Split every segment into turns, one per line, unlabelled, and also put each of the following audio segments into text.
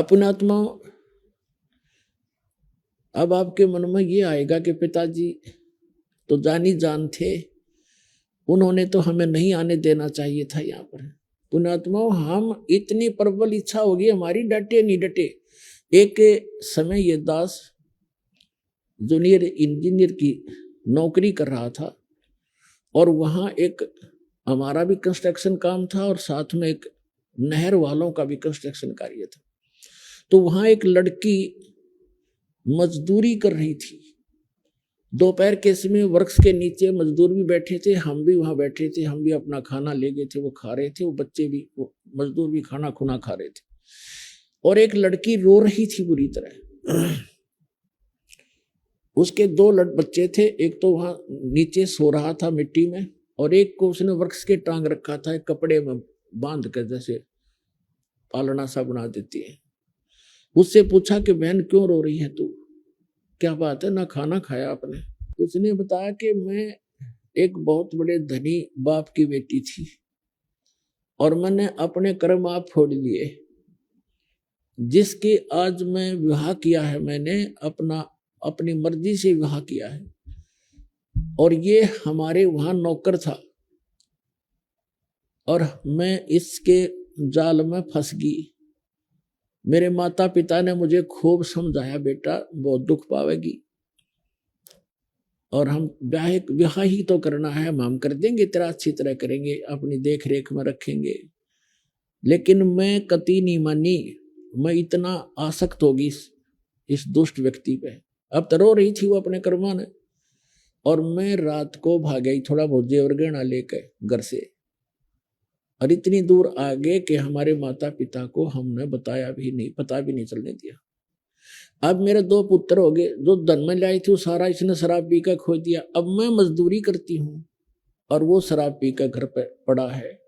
अपनात्मा, अब आपके मन में ये आएगा कि पिताजी तो जानी जान थे, उन्होंने तो हमें नहीं आने देना चाहिए था यहाँ पर। पुण्यात्मा, हम इतनी प्रबल इच्छा होगी हमारी, डटे नहीं डटे। एक समय ये दास जूनियर इंजीनियर की नौकरी कर रहा था और वहाँ एक हमारा भी कंस्ट्रक्शन काम था और साथ में एक नहर वालों का भी कंस्ट्रक्शन कार्य था। तो वहाँ एक लड़की मजदूरी कर रही थी। दोपहर के समय वृक्ष के नीचे मजदूर भी बैठे थे, हम भी वहाँ बैठे थे, हम भी अपना खाना ले गए थे, वो खा रहे थे, वो बच्चे भी, वो मजदूर भी खाना खुना खा रहे थे। और एक लड़की रो रही थी बुरी तरह। उसके दो बच्चे थे, एक तो वहाँ नीचे सो रहा था मिट्टी में और एक को उसने वृक्ष के टांग रखा था, एक कपड़े में बांध कर, जैसे पालना सा बना देती है। उससे पूछा कि बहन क्यों रो रही है तू, क्या बात है, ना खाना खाया आपने? उसने बताया कि मैं एक बहुत बड़े धनी बाप की बेटी थी और मैंने अपने कर्म आप फोड़ लिए, जिसके आज मैं विवाह किया है, मैंने अपनी मर्जी से विवाह किया है और ये हमारे वहां नौकर था और मैं इसके जाल में फंस गई। मेरे माता पिता ने मुझे खूब समझाया, बेटा बहुत दुख पावेगी और हम ब्याह ही तो करना है, हम कर देंगे, तेरा अच्छी तरह करेंगे, अपनी देख रेख में रखेंगे। लेकिन मैं कतई नहीं मानी, मैं इतना आसक्त होगी इस दुष्ट व्यक्ति पे। अब तो रो रही थी वो अपने कर्मा ने और मैं रात को भाग गई थोड़ा बहुत जेवर गहना लेकर घर से और इतनी दूर आ गए कि हमारे माता पिता को हमने बताया भी नहीं, पता भी नहीं चलने दिया। अब मेरे दो पुत्र हो गए, जो धन में लाई थी वो सारा इसने शराब पी कर खो दिया। अब मैं मजदूरी करती हूँ और वो शराब पी कर घर पे पड़ा है,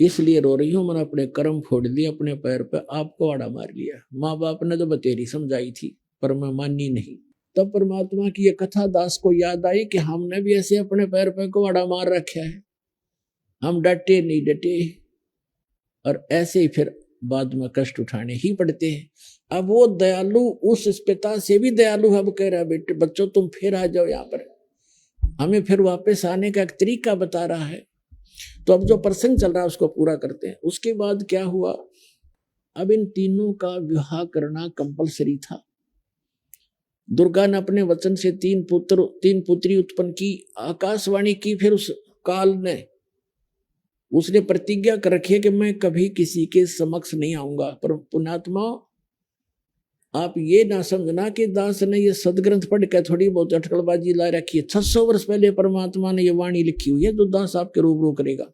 इसलिए रो रही हूँ। मैंने अपने कर्म फोड़ दिए, अपने पैर पे आपको आड़ा मार लिया। माँ बाप ने तो बतेरी समझाई थी पर मैं मानी नहीं। तब परमात्मा की ये कथा दास को याद आई कि हमने भी ऐसे अपने पैर पे को आड़ा मार रखा है, हम डटे नहीं डटे और ऐसे ही फिर बाद में कष्ट उठाने ही पड़ते हैं। अब वो दयालु उस पिता से भी दयालु अब कह रहा है, बेटे बच्चों तुम फिर आ जाओ यहाँ पर, हमें फिर वापस आने का एक तरीका बता रहा है। तो अब जो प्रसंग चल रहा है उसको पूरा करते हैं। उसके बाद क्या हुआ, अब इन तीनों का विवाह करना कंपलसरी था। दुर्गा ने अपने वचन से तीन पुत्री उत्पन्न की, आकाशवाणी की, फिर उस काल ने उसने प्रतिज्ञा कर रखी है कि मैं कभी किसी के समक्ष नहीं आऊंगा। पर पुण्यात्मा, आप ये ना समझना कि दास ने ये सदग्रंथ पढ़ के थोड़ी बहुत अटकलबाजी ला रखी है। 600 वर्ष पहले परमात्मा ने ये वाणी लिखी हुई है जो दास आपके रूबरू करेगा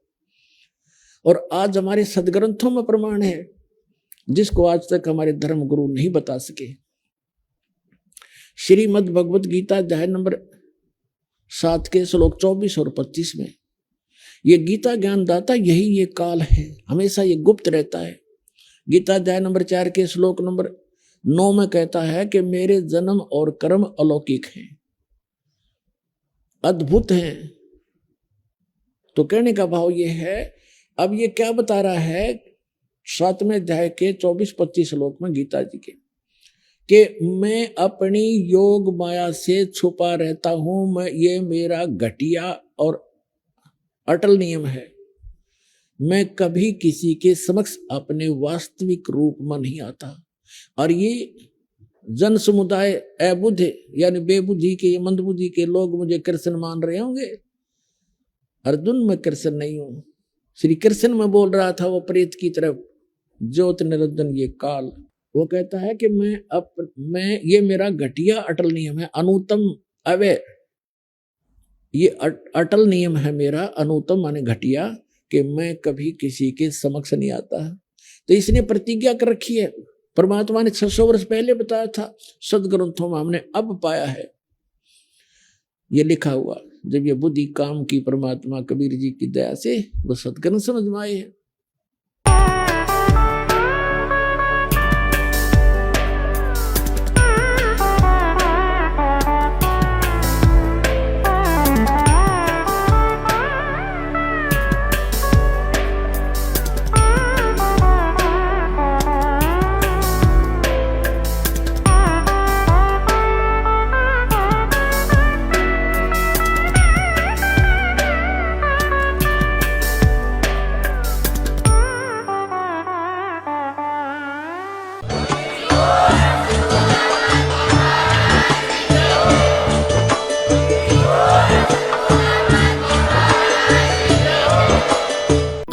और आज हमारे सदग्रंथों में प्रमाण है जिसको आज तक हमारे धर्म गुरु नहीं बता सके। श्रीमद् भगवत गीता अध्याय नंबर 7 के श्लोक 24 और 25 में ये गीता ज्ञानदाता यही ये काल है, हमेशा ये गुप्त रहता है। गीता अध्याय नंबर 4 के श्लोक नंबर 9 में कहता है कि मेरे जन्म और कर्म अलौकिक हैं, अद्भुत हैं। तो कहने का भाव ये है, अब ये क्या बता रहा है 7वें अध्याय के 24-25 श्लोक में गीता जी के, कि मैं अपनी योग माया से छुपा रहता हूं, ये मेरा घटिया और अटल नियम है। मैं कभी किसी के समक्ष अपने वास्तविक रूप में नहीं आता। और ये जन समुदाय अबुद्ध यानी बेबुद्धि के, मंदबुद्धि के लोग मुझे कृष्ण मान रहे होंगे। अर्जुन मैं कृष्ण नहीं हूं, श्री कृष्ण में बोल रहा था वो प्रेत की तरफ, ज्योत निरंजन ये काल। वो कहता है कि मैं ये मेरा घटिया अटल नियम है, अनुतम अवय, ये अटल नियम है मेरा, अनुतम माने घटिया, कि मैं कभी किसी के समक्ष नहीं आता। तो इसने प्रतिज्ञा कर रखी है, परमात्मा ने 600 वर्ष पहले बताया था, सदग्रंथों में हमने अब पाया है ये लिखा हुआ। जब ये बुद्धि काम की परमात्मा कबीर जी की दया से वो सदग्रंथ समझ में आए हैं।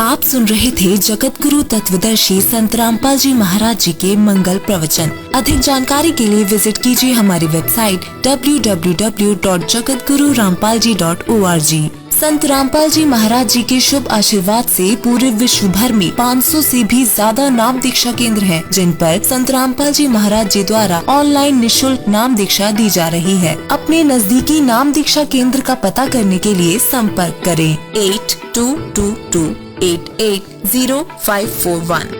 आप सुन रहे थे जगत गुरु तत्वदर्शी संत रामपाल जी महाराज जी के मंगल प्रवचन। अधिक जानकारी के लिए विजिट कीजिए हमारी वेबसाइट www.jagatgururampalji.org। संत रामपाल जी महाराज जी के शुभ आशीर्वाद से पूरे विश्व भर में 500 से भी ज्यादा नाम दीक्षा केंद्र हैं, जिन पर संत रामपाल जी महाराज जी द्वारा ऑनलाइन निशुल्क नाम दीक्षा दी जा रही है। अपने नजदीकी नाम दीक्षा केंद्र का पता करने के लिए संपर्क करें 8222880541।